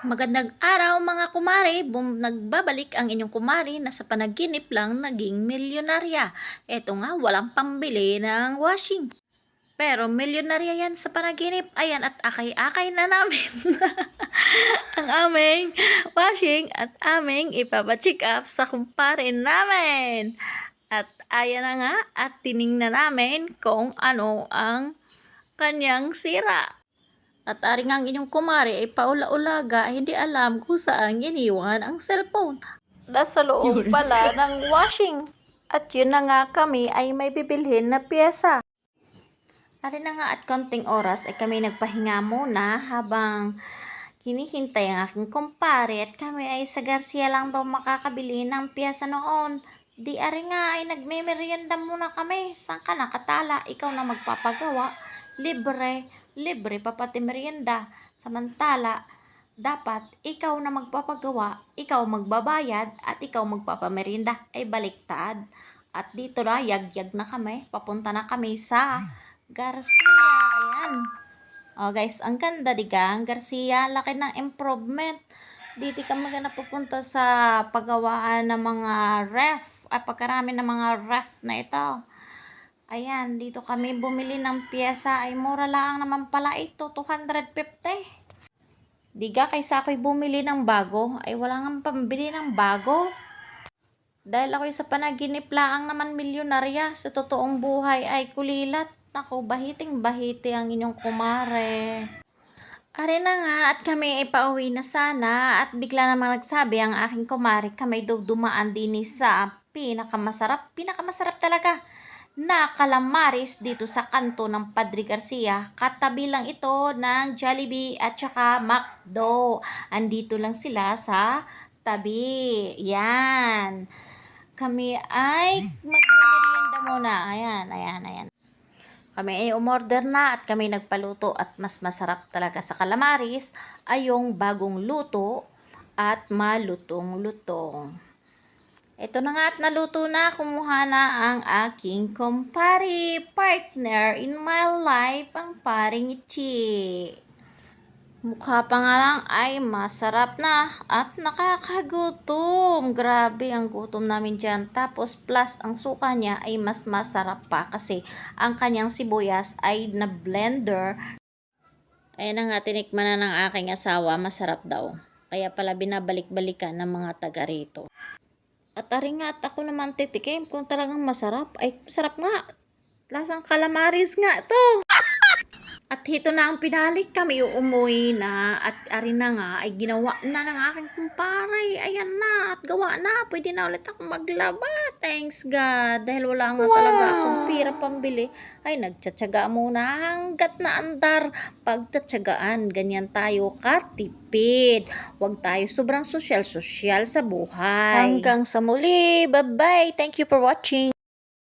Magandang araw mga kumare, nagbabalik ang inyong kumare na sa panaginip lang naging milyonarya. Eto nga, walang pambili ng washing. Pero milyonarya yan sa panaginip. Ayan, at akay-akay na namin ang aming washing at aming ipapacheck up sa kumpare namin. At ayan na nga, at tiningnan namin kung ano ang kanyang sira. At aring ang inyong kumari ay paula-ulaga, hindi alam kung saan iniwan ang cellphone. Nasa loob pala ng washing. At yun na nga, kami ay may bibilhin na pyesa. Ari na nga, at konting oras ay kami nagpahinga muna habang hinihintay ang aking kumpare at kami ay sa Garcia lang daw makakabili ng pyesa noon. Di ari nga ay nagme-merienda muna kami. Saan ka nakatala? Ikaw na magpapagawa. Libre pa pati merienda. Samantala, dapat ikaw na magpapagawa, ikaw magbabayad, at ikaw magpapamerienda. Ay baliktad. At dito na, yagyag na kami. Papunta na kami sa Garcia. Ayan. Oh guys, ang ganda diga. Ang Garcia, laki ng improvement. Dito ka magana pupunta sa paggawaan ng mga ref. Ay pagkarami ng mga ref na ito. Ayan, dito kami bumili ng pyesa. Ay mura lang naman pala ito, 250. Diga, kaysa ako'y bumili ng bago, ay wala nga pambili ng bago. Dahil ako'y sa panaginip lang naman milyonarya, sa totoong buhay ay kulilat. Naku, bahiting-bahiti ang inyong kumare. Are na nga, at kami ay pauwi na sana, at bigla namang nagsabi ang aking kumare, kami daw dumaan din sa pinakamasarap talaga na calamares dito sa kanto ng Padre Garcia. Katabi lang ito ng Jollibee at saka McDo. Andito lang sila sa tabi. Yan. Kami ay magmerienda muna. Ayan. Kami ay umorder na at kami nagpaluto, at mas masarap talaga sa calamares ay yung bagong luto at malutong-lutong. Ito na nga, at naluto na, kumuha na ang aking kumpare, partner in my life, ang paring Ichi. Mukha pa nga lang ay masarap na at nakakagutom. Grabe ang gutom namin dyan. Tapos plus ang suka niya ay mas masarap pa kasi ang kanyang sibuyas ay na blender. Ayan na nga, tinikman na ng aking asawa, masarap daw. Kaya pala binabalik-balikan ng mga taga rito. At ari nga, at ako naman titikim kung talagang masarap. Ay, masarap nga. Lasang calamares nga to. At hito na ang pinalik, kami umuwi na. At ari na nga, ay ginawa na ng aking kumpare. Ayan na, at gawa na. Pwede na ulit ako maglaba. Thanks God. Dahil wala nga talaga akong pira pambili, ay nagtsatsaga muna hanggat na andar. Pagtsatsagaan, ganyan tayo katipid. Huwag tayo sobrang sosyal sa buhay. Hanggang sa muli. Bye-bye. Thank you for watching.